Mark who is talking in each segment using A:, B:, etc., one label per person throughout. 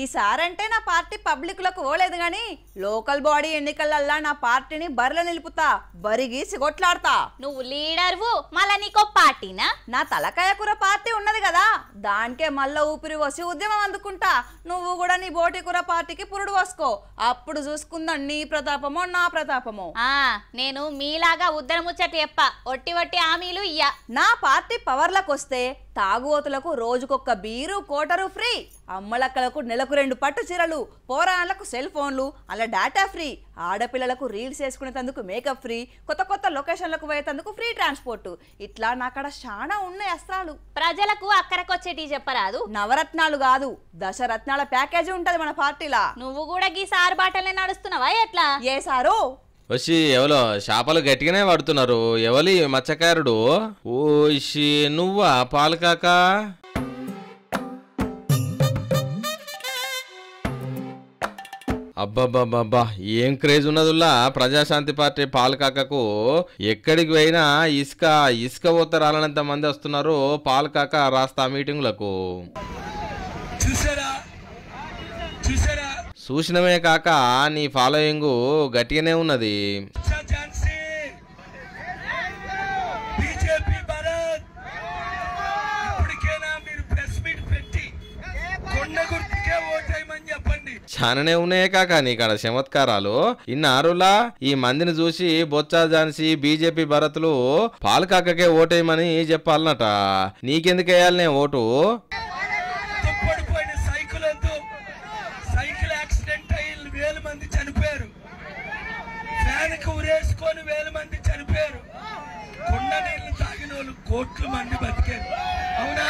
A: ఈసారంటే నా party public లకు ఓలేదు గాని లోకల్ బాడీ ఎన్నికలల్లా నా పార్టీని బరిలో నిలుపుతా, బరిగీసి కొట్లాడతా.
B: నువ్వు లీడర్వు, మళ్ళా నీకో పార్టీనా?
A: నా తలకాయ కూర పార్టీ ఉన్నది కదా, దానికే మళ్ళా ఊపిరి పోసి ఉద్యమం అందుకుంటా. నువ్వు కూడా నీ బోటి కూర పార్టీకి పురుడు పోసుకో, అప్పుడు చూసుకుందాం నీ ప్రతాపమో నా ప్రతాపమో.
B: నేను మీలాగా ఉద్దర ముచ్చట చెప్ప, ఒట్టి ఒట్టి హామీలు ఇయ్య.
A: నా పార్టీ పవర్లకు వస్తే తాగుబోతులకు రోజుకొక్క బీరు కోటరు ఫ్రీ, అమ్మలక్కలకు నెలకు 2 పట్టు చీరలు, పోరాళ్ళకు సెల్ ఫోన్లు, అలా డేటా ఫ్రీ, ఆడపిల్లలకు రీల్స్ వేసుకునేందుకు మేకప్ ఫ్రీ, కొత్త కొత్త లొకేషన్లకు పోయేందుకు ఫ్రీ ట్రాన్స్పోర్ట్. ఇట్లా నాకడ చాలా ఉన్నాయి అస్త్రాలు.
B: ప్రజలకు అక్కరకొచ్చేటి చెప్పరాదు?
A: నవరత్నాలు కాదు, దశరత్నాల ప్యాకేజీ ఉంటది మన పార్టీలా.
B: నువ్వు కూడా గీ సారు బాటలే నడుస్తున్నావా ఎట్లా?
A: ఏ సారు
C: వచ్చి ఎవలో చేపలు గట్టిగానే పడుతున్నారు. ఎవలి మత్స్యకారుడు? ఓషి నువ్వా పాలకాక? అబ్బబ్బబ్బబ్బా ఏం క్రేజ్ ఉన్నదుల్లా ప్రజాశాంతి పార్టీ పాలకాకకు. ఎక్కడికి పోయినా ఇసుక పోతరాలనంత మంది వస్తున్నారు పాలకాక రాస్తా మీటింగులకు. చూసినమే కాక నీ ఫాలోయింగ్ గట్టిగానే ఉన్నది. చాలానే ఉన్నాయే కాక నీకాడ చమత్కారాలు. ఇన్నారులా ఈ మందిని చూసి బొత్స ఝాన్సీ బీజేపీ భరతులు పాలకాకకే ఓటేయమని చెప్పాలన్నట. నీకెందుకు వేయాలనే ఓటు?
D: కోట్ల మంది బతికారు. అవునా?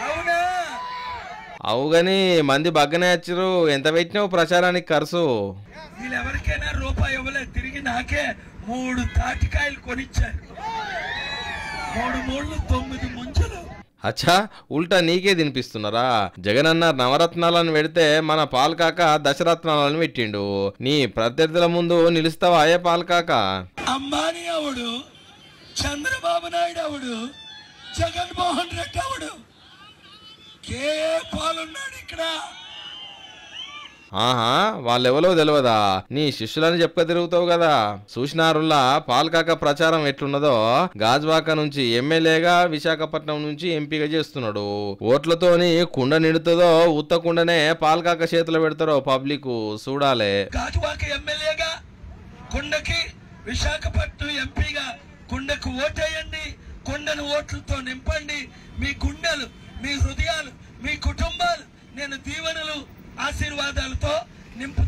D: అవునా?
C: అవుగాని మంది బగ్గనే వచ్చారు. ఎంత పెట్టినావు ప్రచారానికి ఖర్చు?
D: వీళ్ళెవరికైనా రూపాయి ఇవ్వలేదు, తిరిగి నాకే 3 తాటికాయలు కొనిచ్చారు. 3 మూళ్ళు 9 ముంజలు.
C: అచ్చా ఉల్టా నీకే తినిపిస్తున్నారా? జగన్ అన్న నవరత్నాలను పెడితే మన పాలకాక దశరత్నాలను పెట్టిండు. నీ ప్రత్యర్థుల ముందు నిలుస్తావా అయ్యే పాలకాక?
D: అంబానీ అవుడు, చంద్రబాబు నాయుడు అవుడు, జగన్మోహన్ రెడ్డి అవుడు, పాలున్నాడు ఇక్కడ.
C: ఆహా వాళ్ళెవలో తెలియదా? నీ శిష్యులని చెప్పక తిరుగుతావు కదా. చూసినారుల్లా పాలకాక ప్రచారం ఎట్లున్నదో. గాజువాక నుంచి ఎమ్మెల్యేగా, విశాఖపట్నం నుంచి ఎంపీగా చేస్తున్నాడు. ఓట్లతోని కుండ నిండుతుందో ఉత్తకుండనే పాలకాక చేతిలో పెడతారో పబ్లిక్ చూడాలే.
D: గాజువాక ఎమ్మెల్యేగా, కుండకి విశాఖపట్నం ఎంపీగా కుండకు ఓటేయండి, కుండను ఓట్లతో నింపండి. మీ గుండెలు, మీ హృదయాలు, మీ కుటుంబాలు నేను దీవెనలు ఆశీర్వాదాలతో నింపు.